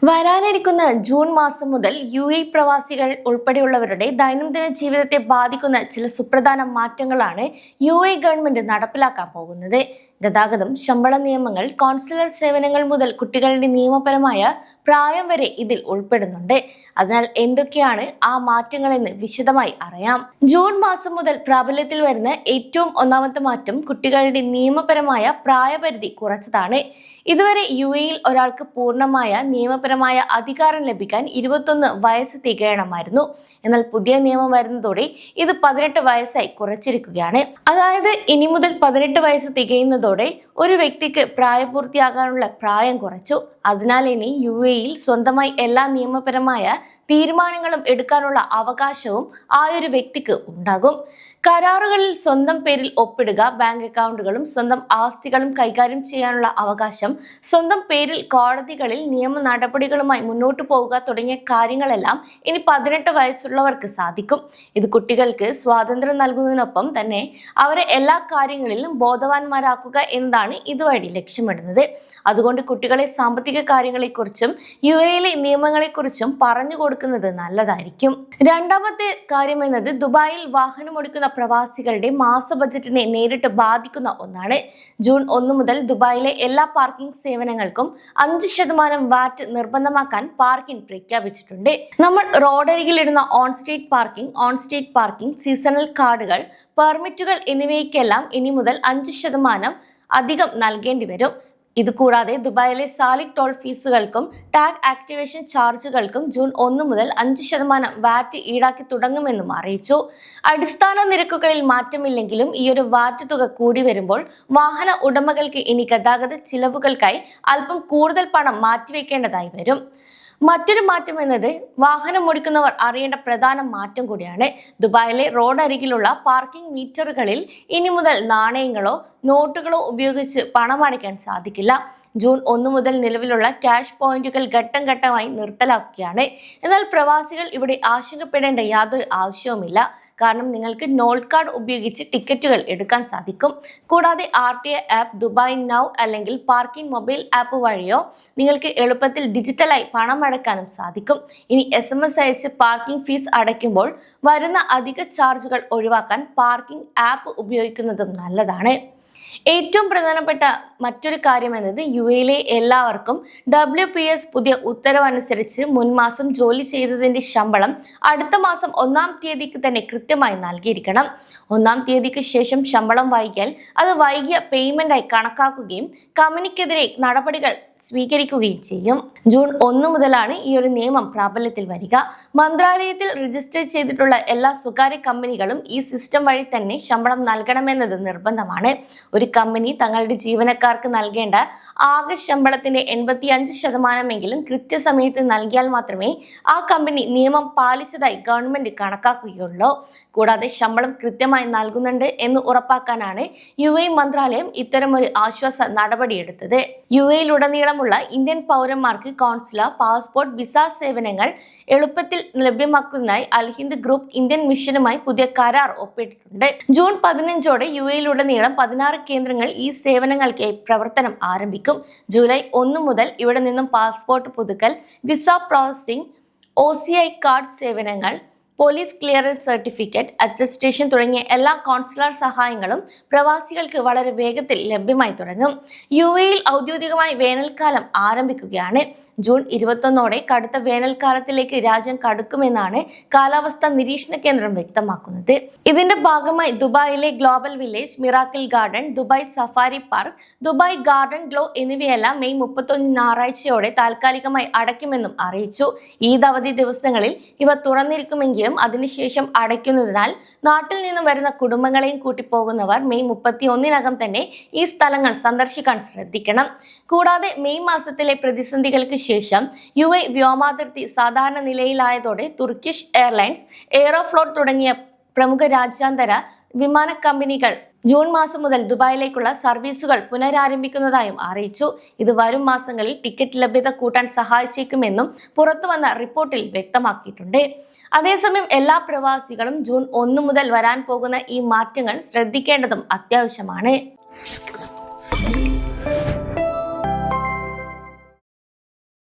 വരാനിരിക്കുന്ന ജൂൺ മാസം മുതൽ UAE പ്രവാസികൾ ഉൾപ്പെടെയുള്ളവരുടെ ദൈനംദിന ജീവിതത്തെ ബാധിക്കുന്ന ചില സുപ്രധാന മാറ്റങ്ങളാണ് UAE ഗവൺമെന്റ് നടപ്പിലാക്കാൻ പോകുന്നത്. ഗതാഗതം, ശമ്പള നിയമങ്ങൾ, കോൺസുലർ സേവനങ്ങൾ മുതൽ കുട്ടികളുടെ നിയമപരമായ പ്രായം വരെ ഇതിൽ ഉൾപ്പെടുന്നുണ്ട്. അതിനാൽ എന്തൊക്കെയാണ് ആ മാറ്റങ്ങളെന്ന് വിശദമായി അറിയാം. ജൂൺ മാസം മുതൽ പ്രാബല്യത്തിൽ വരുന്ന ഏറ്റവും ഒന്നാമത്തെ മാറ്റം കുട്ടികളുടെ നിയമപരമായ പ്രായപരിധി കുറച്ചതാണ്. ഇതുവരെ UAEയിൽ ഒരാൾക്ക് പൂർണ്ണമായ നിയമപരമായ അധികാരം ലഭിക്കാൻ 21 വയസ്സ് തികയണമായിരുന്നു. എന്നാൽ പുതിയ നിയമം വരുന്നതോടെ ഇത് 18 വയസ്സായി കുറച്ചിരിക്കുകയാണ്. അതായത് ഇനി മുതൽ 18 വയസ്സ് തികയുന്നതോടെ ഒരു വ്യക്തിക്ക് പ്രായപൂർത്തിയാകാനുള്ള പ്രായം കുറച്ചു. അതിനാൽ ഇനി UAEയിൽ സ്വന്തമായി എല്ലാ നിയമപരമായ തീരുമാനങ്ങളും എടുക്കാനുള്ള അവകാശവും ആ ഒരു വ്യക്തിക്ക് ഉണ്ടാകും. കരാറുകളിൽ സ്വന്തം പേരിൽ ഒപ്പിടുക, ബാങ്ക് അക്കൗണ്ടുകളും സ്വന്തം ആസ്തികളും കൈകാര്യം ചെയ്യാനുള്ള അവകാശം, സ്വന്തം പേരിൽ കോടതികളിൽ നിയമ നടപടികളുമായി മുന്നോട്ടു പോവുക തുടങ്ങിയ കാര്യങ്ങളെല്ലാം ഇനി 18 വയസ്സുള്ളവർക്ക് സാധിക്കും. ഇത് കുട്ടികൾക്ക് സ്വാതന്ത്ര്യം നൽകുന്നതിനൊപ്പം തന്നെ അവരെ എല്ലാ കാര്യങ്ങളിലും ബോധവാന്മാരാക്കുക എന്നതാണ് ഇതുവഴി ലക്ഷ്യമിടുന്നത്. അതുകൊണ്ട് കുട്ടികളെ സാമ്പത്തിക കാര്യങ്ങളെക്കുറിച്ചും UAEയിലെ നിയമങ്ങളെക്കുറിച്ചും പറഞ്ഞു കൊടുക്കുന്നത് നല്ലതായിരിക്കും. രണ്ടാമത്തെ കാര്യം എന്നത് ദുബായിൽ വാഹനമോടിക്കുന്ന പ്രവാസികളുടെ മാസ ബജറ്റിനെ നേരിട്ട് ബാധിക്കുന്ന ഒന്നാണ്. ജൂൺ 1 മുതൽ ദുബായിലെ എല്ലാ പാർക്കിംഗ് സേവനങ്ങൾക്കും 5% വാറ്റ് നിർബന്ധമാക്കാൻ പാർക്കിംഗ് പ്രഖ്യാപിച്ചിട്ടുണ്ട്. നമ്മൾ റോഡരികിലിടുന്ന ഓൺ സ്ട്രീറ്റ് പാർക്കിംഗ്, സീസണൽ കാർഡുകൾ, പെർമിറ്റുകൾ എന്നിവയ്ക്കെല്ലാം ഇനി മുതൽ 5% അധികം നൽകേണ്ടി വരും. ഇതുകൂടാതെ ദുബായിലെ സാലിക് ടോൾ ഫീസുകൾക്കും ടാഗ് ആക്ടിവേഷൻ ചാർജുകൾക്കും ജൂൺ 1 മുതൽ 5% വാറ്റ് ഈടാക്കി തുടങ്ങുമെന്നും അറിയിച്ചു. അടിസ്ഥാന നിരക്കുകളിൽ മാറ്റമില്ലെങ്കിലും ഈ ഒരു വാറ്റ് തുക കൂടി വരുമ്പോൾ വാഹന ഉടമകൾക്ക് ഇനി ഗതാഗത ചിലവുകൾക്കായി അല്പം കൂടുതൽ പണം മാറ്റിവെക്കേണ്ടതായി വരും. മറ്റൊരു മാറ്റം എന്നത് വാഹനം ഓടിക്കുന്നവർ അറിയേണ്ട പ്രധാന മാറ്റം കൂടിയാണ്. ദുബായിലെ റോഡരികിലുള്ള പാർക്കിംഗ് മീറ്ററുകളിൽ ഇനി മുതൽ നാണയങ്ങളോ നോട്ടുകളോ ഉപയോഗിച്ച് പണമടയ്ക്കാൻ സാധിക്കില്ല. ജൂൺ 1 മുതൽ നിലവിലുള്ള ക്യാഷ് പോയിന്റുകൾ ഘട്ടം ഘട്ടമായി നിർത്തലാക്കുകയാണ്. എന്നാൽ പ്രവാസികൾ ഇവിടെ ആശങ്കപ്പെടേണ്ട യാതൊരു ആവശ്യവുമില്ല. കാരണം നിങ്ങൾക്ക് നോട്ട് കാർഡ് ഉപയോഗിച്ച് ടിക്കറ്റുകൾ എടുക്കാൻ സാധിക്കും. കൂടാതെ RTA ആപ്പ്, ദുബായ് നൗ അല്ലെങ്കിൽ പാർക്കിംഗ് മൊബൈൽ ആപ്പ് വഴിയോ നിങ്ങൾക്ക് എളുപ്പത്തിൽ ഡിജിറ്റലായി പണം അടയ്ക്കാനും സാധിക്കും. ഇനി SMS അയച്ച് പാർക്കിംഗ് ഫീസ് അടയ്ക്കുമ്പോൾ വരുന്ന അധിക ചാർജുകൾ ഒഴിവാക്കാൻ പാർക്കിംഗ് ആപ്പ് ഉപയോഗിക്കുന്നതും നല്ലതാണ്. ഏറ്റവും പ്രധാനപ്പെട്ട മറ്റൊരു കാര്യം എന്നത് UAEയിലെ എല്ലാവർക്കും WPS പുതിയ ഉത്തരവനുസരിച്ച് മുൻമാസം ജോലി ചെയ്തതിന്റെ ശമ്പളം അടുത്ത മാസം 1-ാം തീയതിക്ക് തന്നെ കൃത്യമായി നൽകിയിരിക്കണം. 1-ാം തീയതിക്ക് ശേഷം ശമ്പളം വൈകിയാൽ അത് വൈകിയ പേയ്മെന്റായി കണക്കാക്കുകയും കമ്പനിക്കെതിരെ നടപടികൾ സ്വീകരിക്കുകയും ചെയ്യും. ജൂൺ 1 മുതലാണ് ഈ ഒരു നിയമം പ്രാബല്യത്തിൽ വരിക. മന്ത്രാലയത്തിൽ രജിസ്റ്റർ ചെയ്തിട്ടുള്ള എല്ലാ സ്വകാര്യ കമ്പനികളും ഈ സിസ്റ്റം വഴി തന്നെ ശമ്പളം നൽകണമെന്നത് നിർബന്ധമാണ്. ഒരു കമ്പനി തങ്ങളുടെ ജീവനക്കാർക്ക് നൽകേണ്ട ആകെ ശമ്പളത്തിന്റെ 85% കൃത്യസമയത്ത് നൽകിയാൽ മാത്രമേ ആ കമ്പനി നിയമം പാലിച്ചതായി ഗവൺമെന്റ് കണക്കാക്കുകയുള്ളൂ. കൂടാതെ ശമ്പളം കൃത്യമായി നൽകുന്നുണ്ട് എന്ന് ഉറപ്പാക്കാനാണ് UAE മന്ത്രാലയം ഇത്തരമൊരു ആശ്വാസ നടപടിയെടുത്തത്. UAEയിലുടനീളമുള്ള ഇന്ത്യൻ പൗരന്മാർക്ക് കോൺസുലർ, പാസ്പോർട്ട്, വിസ സേവനങ്ങൾ എളുപ്പത്തിൽ ലഭ്യമാക്കുന്നതിനായി അൽഹിന്ദ് ഗ്രൂപ്പ് ഇന്ത്യൻ മിഷനുമായി പുതിയ കരാർ ഒപ്പിട്ടിട്ടുണ്ട്. ജൂൺ 15ഓടെ UAEയിലുടനീളം 16 കേന്ദ്രങ്ങൾ ഈ സേവനങ്ങൾക്കായി പ്രവർത്തനം ആരംഭിക്കും. ജൂലൈ 1 മുതൽ ഇവിടെ നിന്നും പാസ്പോർട്ട് പുതുക്കൽ, വിസ പ്രോസസിംഗ്, OCI കാർഡ് സേവനങ്ങൾ, പോലീസ് ക്ലിയറൻസ് സർട്ടിഫിക്കറ്റ്, അറ്റസ്റ്റേഷൻ തുടങ്ങിയ എല്ലാ കോൺസുലർ സഹായങ്ങളും പ്രവാസികൾക്ക് വളരെ വേഗത്തിൽ ലഭ്യമായി തുടങ്ങും. UAEയിൽ ഔദ്യോഗികമായി വേനൽക്കാലം ആരംഭിക്കുകയാണ്. ജൂൺ 21ഓടെ കടുത്ത വേനൽക്കാലത്തിലേക്ക് രാജ്യം കടക്കുമെന്നാണ് കാലാവസ്ഥാ നിരീക്ഷണ കേന്ദ്രം വ്യക്തമാക്കുന്നത്. ഇതിന്റെ ഭാഗമായി ദുബായിലെ global village, miracle garden, Dubai safari park, Dubai garden glow എന്നിവയെല്ലാം മെയ് 31 ഞായറാഴ്ചയോടെ താൽക്കാലികമായി അടയ്ക്കുമെന്നും അറിയിച്ചു. ഈദ് അവധി ദിവസങ്ങളിൽ ഇവ തുറന്നിരിക്കുമെങ്കിലും അതിനുശേഷം അടയ്ക്കുന്നതിനാൽ നാട്ടിൽ നിന്നും വരുന്ന കുടുംബങ്ങളെയും കൂട്ടിപ്പോകുന്നവർ മെയ് 31-നകം തന്നെ ഈ സ്ഥലങ്ങൾ സന്ദർശിക്കാൻ ശ്രദ്ധിക്കണം. കൂടാതെ മെയ് മാസത്തിലെ പ്രതിസന്ധികൾക്ക് ശേഷം UAE വ്യോമാതിർത്തി സാധാരണ നിലയിലായതോടെ തുർക്കിഷ് എയർലൈൻസ്, എയറോഫ്ലോട്ട് തുടങ്ങിയ പ്രമുഖ രാജ്യാന്തര വിമാന കമ്പനികൾ ജൂൺ മാസം മുതൽ ദുബായിലേക്കുള്ള സർവീസുകൾ പുനരാരംഭിക്കുന്നതായും അറിയിച്ചു. ഇത് വരും മാസങ്ങളിൽ ടിക്കറ്റ് ലഭ്യത കൂട്ടാൻ സഹായിച്ചേക്കുമെന്നും പുറത്തുവന്ന റിപ്പോർട്ടിൽ വ്യക്തമാക്കിയിട്ടുണ്ട്. അതേസമയം എല്ലാ പ്രവാസികളും ജൂൺ 1 മുതൽ വരാൻ പോകുന്ന ഈ മാറ്റങ്ങൾ ശ്രദ്ധിക്കേണ്ടതും അത്യാവശ്യമാണ്.